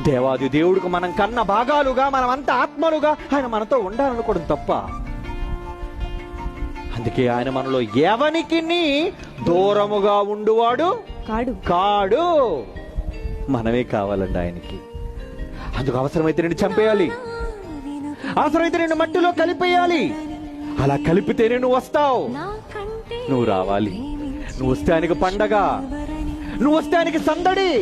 దేవాది దేవుడికి మనం కన్న భాగాలుగా, మనమంతా ఆత్మలుగా ఆయన మనతో ఉండాలనుకోవడం తప్ప. అందుకే ఆయన మనలో ఎవనికి దూరముగా ఉండువాడు కాడు. మనమే కావాలండి ఆయనకి. అందుకు అవసరమైతే నిన్ను చంపేయాలి, అవసరమైతే నిన్ను మట్టిలో కలిపేయాలి. అలా కలిపితేనే నువ్వు వస్తావు. నువ్వు రావాలి. నువ్వు వస్తే ఆయనకి పండగ, నువ్వు వస్తే ఆయనకి సందడి.